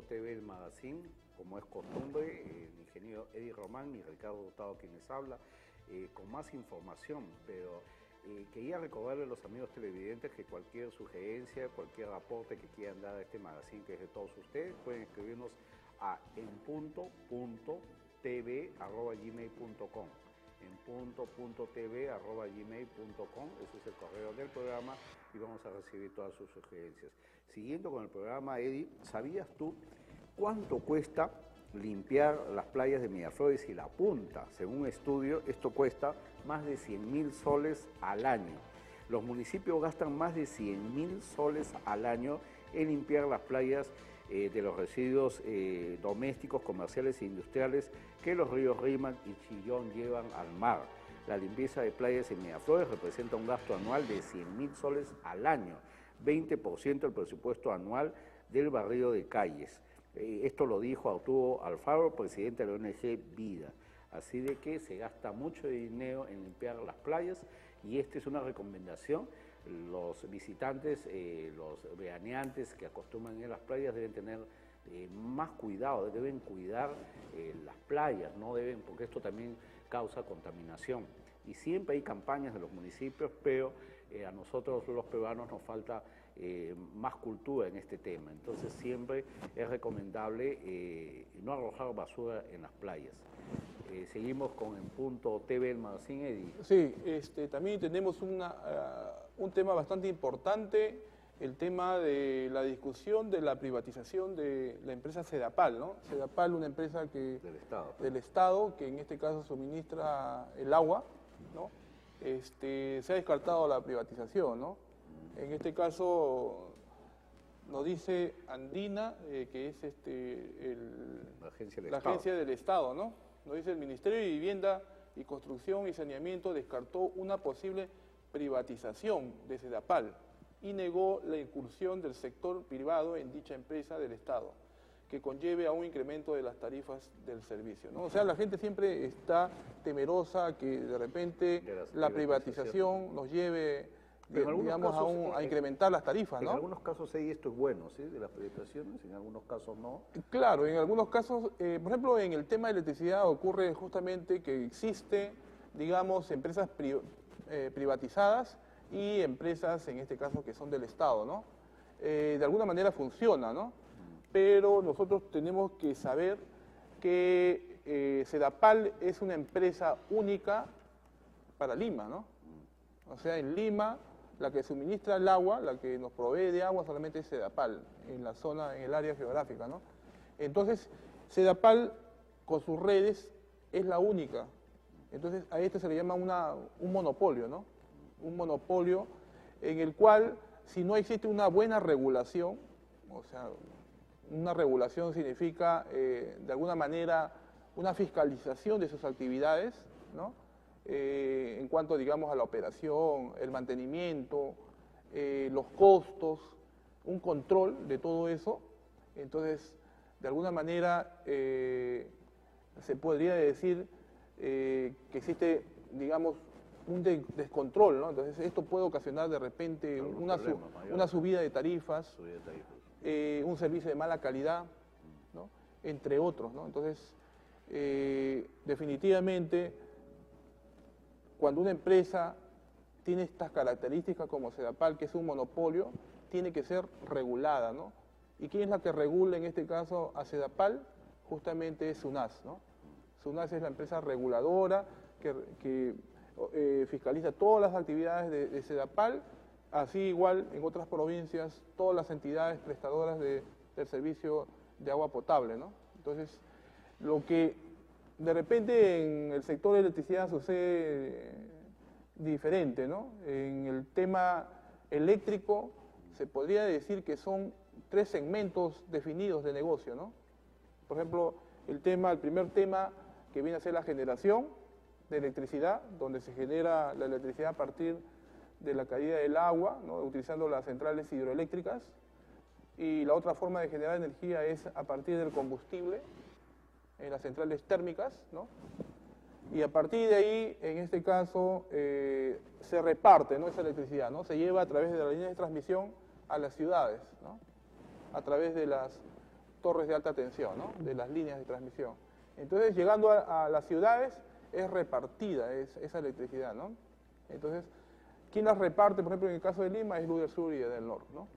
TV, el magazine, como es costumbre, el ingeniero Eddie Román y Ricardo Hurtado quienes habla, con más información, pero quería recordarle a los amigos televidentes que cualquier sugerencia, cualquier aporte que quieran dar a este magazine que es de todos ustedes, pueden escribirnos a enpunto.tv@gmail.com. enpunto.tv@gmail.com, ese es el correo del programa y vamos a recibir todas sus sugerencias. Siguiendo con el programa, Eddie, ¿sabías tú cuánto cuesta limpiar las playas de Miraflores y La Punta? Según un estudio, esto cuesta más de 100.000 soles al año. Los municipios gastan más de 100.000 soles al año en limpiar las playas de los residuos domésticos, comerciales e industriales que los ríos Rímac y Chillón llevan al mar. La limpieza de playas en Miraflores representa un gasto anual de 100.000 soles al año, 20% del presupuesto anual del barrio de Calles. Esto lo dijo Arturo Alfaro, presidente de la ONG Vida. Así de que se gasta mucho dinero en limpiar las playas y esta es una recomendación. Los visitantes, los veraneantes que acostumbran ir a las playas deben tener más cuidado, deben cuidar las playas, no deben, porque esto también causa contaminación. Y siempre hay campañas de los municipios, pero a nosotros los peruanos nos falta más cultura en este tema. Entonces siempre es recomendable no arrojar basura en las playas. Seguimos con En Punto TV, el magazine, Eddie. Sí, también tenemos un tema bastante importante, el tema de la discusión de la privatización de la empresa Sedapal, ¿no? Sedapal, una empresa del Estado, que en este caso suministra el agua, ¿no? Se ha descartado la privatización, ¿no? En este caso nos dice Andina, que es la agencia del Estado, ¿no? Nos dice: el Ministerio de Vivienda y Construcción y Saneamiento descartó una posible privatización de Sedapal y negó la incursión del sector privado en dicha empresa del Estado, que conlleve a un incremento de las tarifas del servicio, ¿no? O sea, la gente siempre está temerosa que de repente la privatización nos lleve, digamos, a incrementar las tarifas, ¿no? En algunos casos esto es bueno, ¿sí? De las privatizaciones, en algunos casos no. Claro, en algunos casos, por ejemplo, en el tema de electricidad ocurre justamente que existe, digamos, empresas privatizadas y empresas, en este caso, que son del Estado, ¿no? De alguna manera funciona, ¿no? Pero nosotros tenemos que saber que Sedapal es una empresa única para Lima, ¿no? O sea, en Lima, la que suministra el agua, la que nos provee de agua solamente es Sedapal, en la zona, en el área geográfica, ¿no? Entonces, Sedapal, con sus redes, es la única. Entonces, a esto se le llama un monopolio, ¿no? Un monopolio en el cual, si no existe una buena regulación, o sea, una regulación significa, de alguna manera, una fiscalización de sus actividades, ¿no? En cuanto, digamos, a la operación, el mantenimiento, los costos, un control de todo eso. Entonces, de alguna manera, se podría decir que existe, digamos, un descontrol, ¿no? Entonces, esto puede ocasionar de repente una subida de tarifas, un servicio de mala calidad, ¿no? Entre otros, ¿no? Entonces, definitivamente, cuando una empresa tiene estas características como Sedapal, que es un monopolio, tiene que ser regulada, ¿no? ¿Y quién es la que regula en este caso a Sedapal? Justamente es SUNAS, ¿no? SUNAS es la empresa reguladora que fiscaliza todas las actividades de Sedapal, así igual en otras provincias, todas las entidades prestadoras del servicio de agua potable, ¿no? Entonces, lo que de repente en el sector de electricidad sucede diferente, ¿no? En el tema eléctrico se podría decir que son 3 segmentos definidos de negocio, ¿no? Por ejemplo, el primer tema que viene a ser la generación de electricidad, donde se genera la electricidad a partir de la caída del agua, ¿no? Utilizando las centrales hidroeléctricas, y la otra forma de generar energía es a partir del combustible, en las centrales térmicas, ¿no? Y a partir de ahí, en este caso, se reparte, ¿no? Esa electricidad, ¿no? Se lleva a través de la línea de transmisión a las ciudades, ¿no? A través de las torres de alta tensión, ¿no? De las líneas de transmisión. Entonces, llegando a las ciudades, es repartida esa electricidad, ¿no? Entonces, ¿quién las reparte? Por ejemplo, en el caso de Lima, es Luz del Sur y del Norte, ¿no?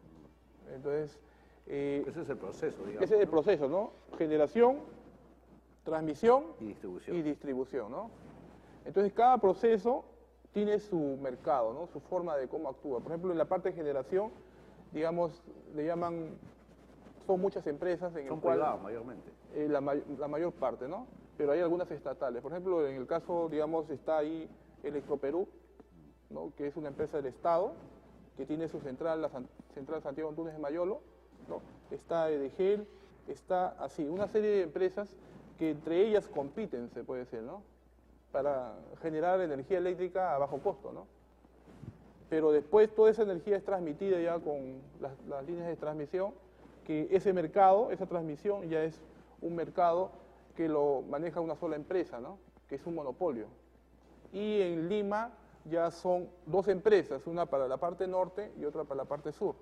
Entonces... ese es el proceso, digamos. Ese es el proceso, ¿no? Generación, transmisión Y distribución. ¿no? Entonces, cada proceso tiene su mercado, ¿no? Su forma de cómo actúa. Por ejemplo, en la parte de generación, digamos, le llaman, son muchas empresas en Son el cual... privadas mayormente. La mayor parte, ¿no? Pero hay algunas estatales. Por ejemplo, en el caso, digamos, está ahí Electroperú, ¿no? Que es una empresa del Estado, que tiene su central, la central Santiago Antunes de Mayolo, ¿no? Está Edegel, está así, una serie de empresas que entre ellas compiten, se puede decir, ¿no? Para generar energía eléctrica a bajo costo, ¿no? Pero después toda esa energía es transmitida ya con las líneas de transmisión, que ese mercado, esa transmisión ya es un mercado que lo maneja una sola empresa, ¿no? Que es un monopolio. Y en Lima ya son dos empresas, una para la parte norte y otra para la parte sur,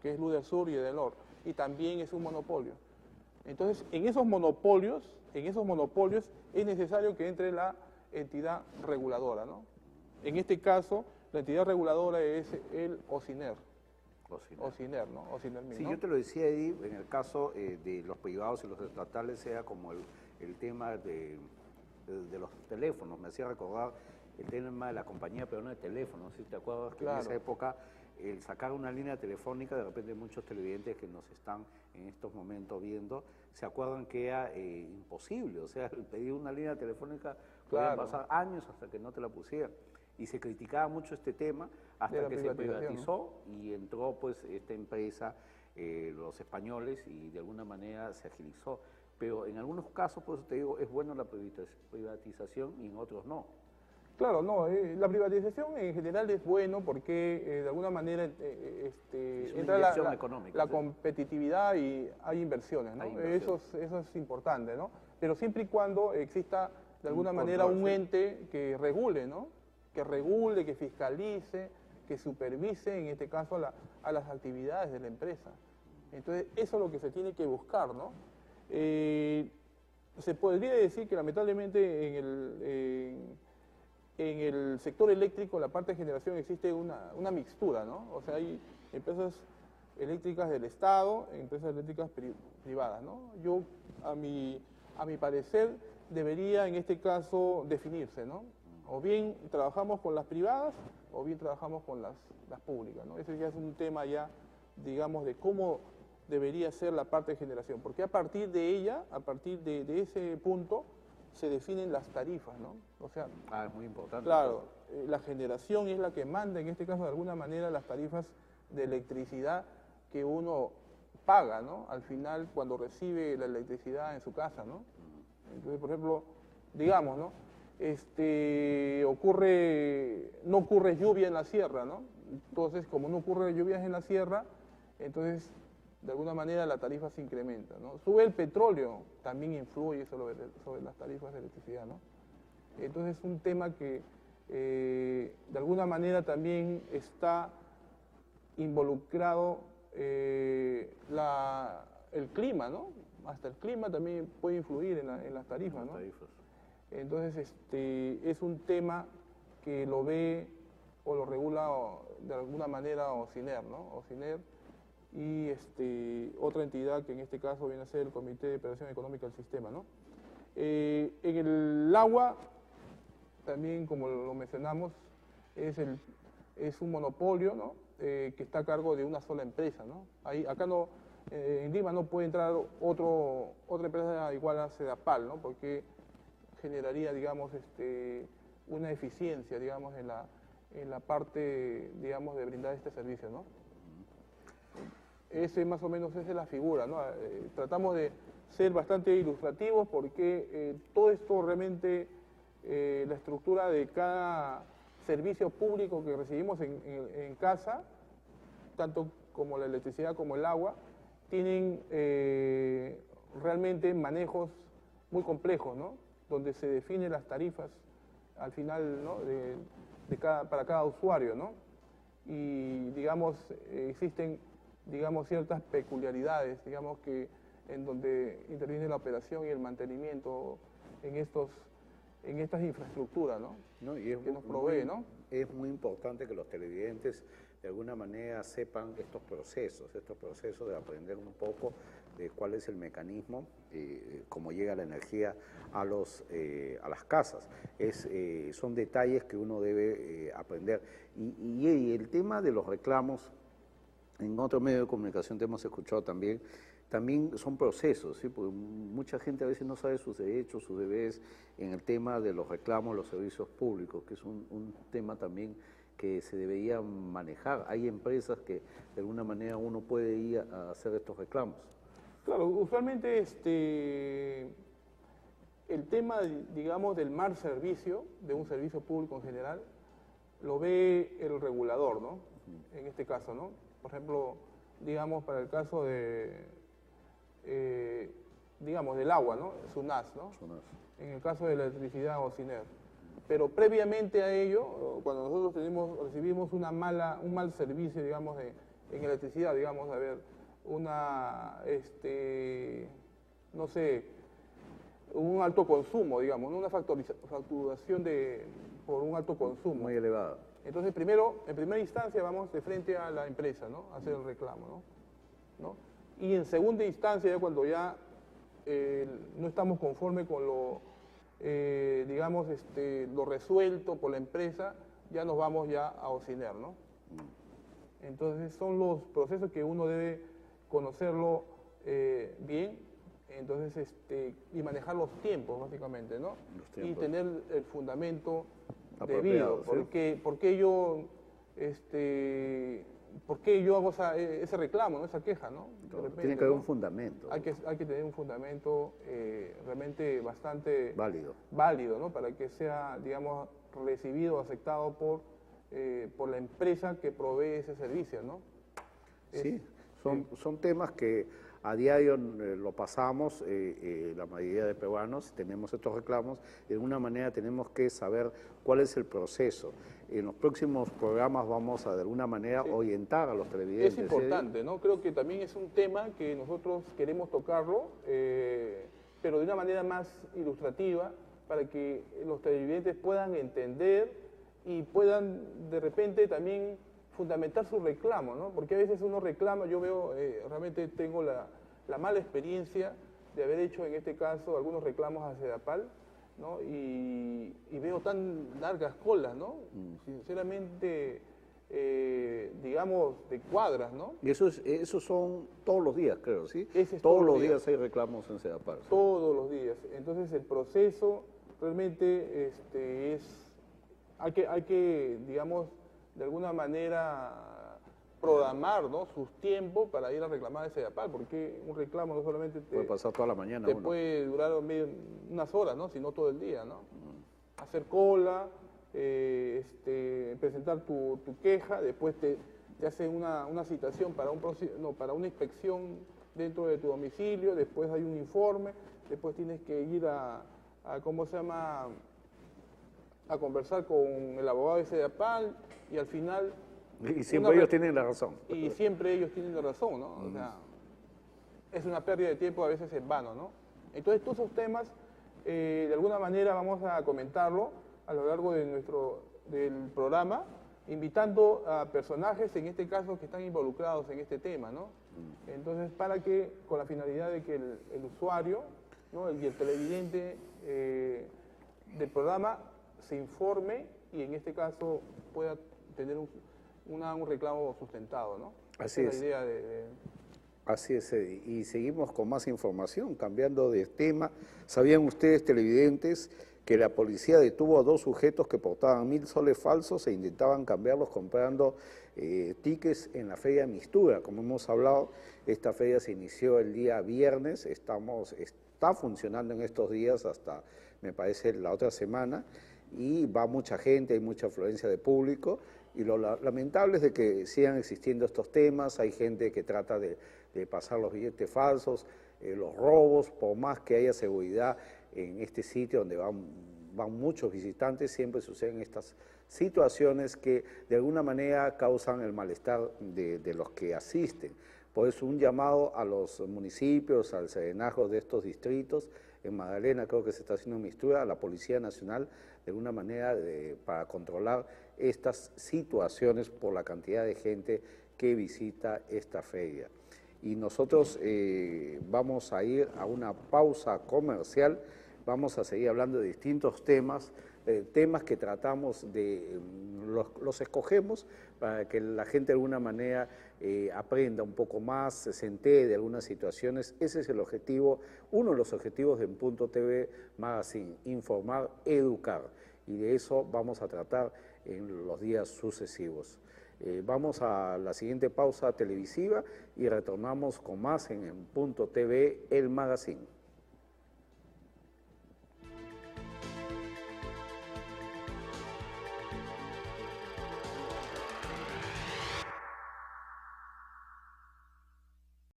que es Luz del Sur y del Norte, y también es un monopolio. Entonces, en esos monopolios es necesario que entre la entidad reguladora, ¿no? En este caso, la entidad reguladora es el OCINER. OCINER, ¿no? OCINER, Sí, ¿no? yo te lo decía, Eddie, en el caso de los privados y los estatales, sea como el tema de los teléfonos. Me hacía recordar el tema de la compañía peruana de teléfonos. Si te acuerdas que Claro. en esa época, el sacar una línea telefónica, de repente muchos televidentes que nos están en estos momentos viendo, se acuerdan que era imposible. O sea, el pedir una línea telefónica podían Claro. pasar años hasta que no te la pusieran. Y se criticaba mucho este tema De hasta la que se privatización, privatizó y entró pues esta empresa, los españoles, y de alguna manera se agilizó. Pero en algunos casos, por eso te digo, es bueno la privatización y en otros no. Claro, no, la privatización en general es bueno porque de alguna manera Es una entra inyección económica, la sí. competitividad y hay inversiones, ¿no? Hay inversiones. Eso es importante, ¿no? Pero siempre y cuando exista de alguna Un manera control, un sí. ente que regule, ¿no? Que regule, que fiscalice, que supervise, en este caso, a las actividades de la empresa. Entonces, eso es lo que se tiene que buscar, ¿no? Se podría decir que lamentablemente en el sector eléctrico, la parte de generación, existe una mixtura, ¿no? O sea, hay empresas eléctricas del Estado, empresas eléctricas privadas, ¿no? Yo, a mi parecer, debería en este caso definirse, ¿no? O bien trabajamos con las privadas, o bien trabajamos con las públicas, ¿no? Ese ya es un tema ya, digamos, de cómo debería ser la parte de generación, porque a partir de ella, a partir de ese punto, se definen las tarifas, ¿no? O sea, Es muy importante. claro, la generación es la que manda, en este caso, de alguna manera, las tarifas de electricidad que uno paga, ¿no? Al final, cuando recibe la electricidad en su casa, ¿no? Entonces, por ejemplo, digamos, ¿no? No ocurre lluvia en la sierra, ¿no? Entonces, como no ocurre lluvias en la sierra, entonces, de alguna manera la tarifa se incrementa, ¿no? Sube el petróleo, también influye sobre las tarifas de electricidad, ¿no? Entonces, es un tema que de alguna manera también está involucrado el clima, ¿no? Hasta el clima también puede influir en las tarifas, ¿no? Entonces, es un tema que lo ve o lo regula de alguna manera OCINER, ¿no? OCINER y otra entidad que en este caso viene a ser el Comité de Operación Económica del Sistema, ¿no? En el agua, también como lo mencionamos, es un monopolio, ¿no? Que está a cargo de una sola empresa, ¿no? Acá no, en Lima no puede entrar otra empresa igual a Sedapal, ¿no? Porque generaría, digamos, una eficiencia, digamos, en la parte, digamos, de brindar este servicio, ¿no? Ese más o menos esa es la figura, ¿no? Tratamos de ser bastante ilustrativos porque todo esto realmente, la estructura de cada servicio público que recibimos en casa, tanto como la electricidad como el agua, tienen realmente manejos muy complejos, ¿no? Donde se definen las tarifas al final, ¿no? Para cada usuario, ¿no? Y, digamos, existen, digamos, ciertas peculiaridades, digamos, que en donde interviene la operación y el mantenimiento en estas infraestructuras, ¿no? ¿No? Y es que nos provee, ¿no? Es muy importante que los televidentes de alguna manera sepan estos procesos de aprender un poco de cuál es el mecanismo, cómo llega la energía a las casas. Son detalles que uno debe aprender. Y el tema de los reclamos, en otro medio de comunicación te hemos escuchado también son procesos, ¿sí? Porque mucha gente a veces no sabe sus derechos, sus deberes en el tema de los reclamos, los servicios públicos, que es un tema también que se debería manejar. Hay empresas que de alguna manera uno puede ir a hacer estos reclamos. Claro, usualmente el tema, digamos, del mal servicio, de un servicio público en general, lo ve el regulador, ¿no? En este caso, ¿no? Por ejemplo, digamos, para el caso digamos, del agua, ¿no? SUNAS, ¿no? SUNAS. En el caso de la electricidad o CINER. Pero previamente a ello, cuando nosotros recibimos un mal servicio, digamos, en electricidad, digamos, a ver, no sé, un alto consumo, digamos, ¿no? Una facturación por un alto consumo. Muy elevada. Entonces, en primera instancia vamos de frente a la empresa, ¿no? A hacer el reclamo, ¿no? Y en segunda instancia, ya cuando ya no estamos conformes con digamos, lo resuelto por la empresa, ya nos vamos ya a OCINER, ¿no? Entonces, son los procesos que uno debe conocerlo bien, entonces, y manejar los tiempos, básicamente, ¿no? Y tener el fundamento debido. ¿Sí? ¿Por qué yo hago ese reclamo, ¿no? Esa queja, ¿no? Repente, tiene que haber un fundamento. Hay que tener un fundamento realmente bastante válido, ¿no? Para que sea, digamos, recibido o aceptado por la empresa que provee ese servicio, ¿no? Sí, son temas que a diario lo pasamos, la mayoría de peruanos tenemos estos reclamos, de alguna manera tenemos que saber cuál es el proceso. En los próximos programas vamos a de alguna manera orientar a los televidentes. Es importante, ¿no? Creo que también es un tema que nosotros queremos tocarlo, pero de una manera más ilustrativa, para que los televidentes puedan entender y puedan de repente también fundamentar su reclamo, ¿no? Porque a veces uno reclama, yo veo, realmente tengo la mala experiencia de haber hecho en este caso algunos reclamos a SEDAPAL, ¿no? Y veo tan largas colas, ¿no? Sinceramente, digamos, de cuadras, ¿no? Y eso son todos los días, creo, ¿sí? Todos los días hay reclamos en SEDAPAL. ¿Sí? Todos los días. Entonces el proceso realmente hay que, digamos, de alguna manera programar, ¿no? Sus tiempos para ir a reclamar a SEDAPAL, porque un reclamo no solamente puede pasar toda la mañana. Puede durar unas horas, ¿no? Sino todo el día, ¿no? Hacer cola, presentar tu queja, después te hacen una citación para una inspección dentro de tu domicilio, después hay un informe, después tienes que ir ¿cómo se llama?, a conversar con el abogado de SEDAPAL y al final... Y siempre ellos tienen la razón. Y siempre ellos tienen la razón, ¿no? O sea, es una pérdida de tiempo a veces en vano, ¿no? Entonces, todos esos temas, de alguna manera vamos a comentarlo a lo largo del programa, invitando a personajes, en este caso, que están involucrados en este tema, ¿no? Entonces, con la finalidad de que el usuario, ¿no? y el televidente del programa se informe y en este caso pueda tener un reclamo sustentado, ¿no? Así es. La idea Así es, y seguimos con más información, cambiando de tema. ¿Sabían ustedes, televidentes, que la policía detuvo a 2 sujetos que portaban 1000 soles falsos e intentaban cambiarlos comprando tickets en la Feria Mistura? Como hemos hablado, esta feria se inició el día viernes, está funcionando en estos días hasta, me parece, la otra semana, y va mucha gente, hay mucha afluencia de público, y lo lamentable es de que sigan existiendo estos temas. Hay gente que trata de pasar los billetes falsos, los robos, por más que haya seguridad en este sitio donde van muchos visitantes, siempre suceden estas situaciones que de alguna manera causan el malestar de los que asisten. Por eso un llamado a los municipios, al serenazgo de estos distritos. En Magdalena creo que se está haciendo mistura a la Policía Nacional de alguna manera para controlar estas situaciones por la cantidad de gente que visita esta feria. Y nosotros vamos a ir a una pausa comercial, vamos a seguir hablando de distintos temas, temas que tratamos de, los escogemos para que la gente de alguna manera aprenda un poco más, se entere de algunas situaciones. Ese es el objetivo, uno de los objetivos de En Punto TV Magazine, informar, educar, y de eso vamos a tratar en los días sucesivos. Vamos a la siguiente pausa televisiva y retornamos con más en Punto TV, el magazine.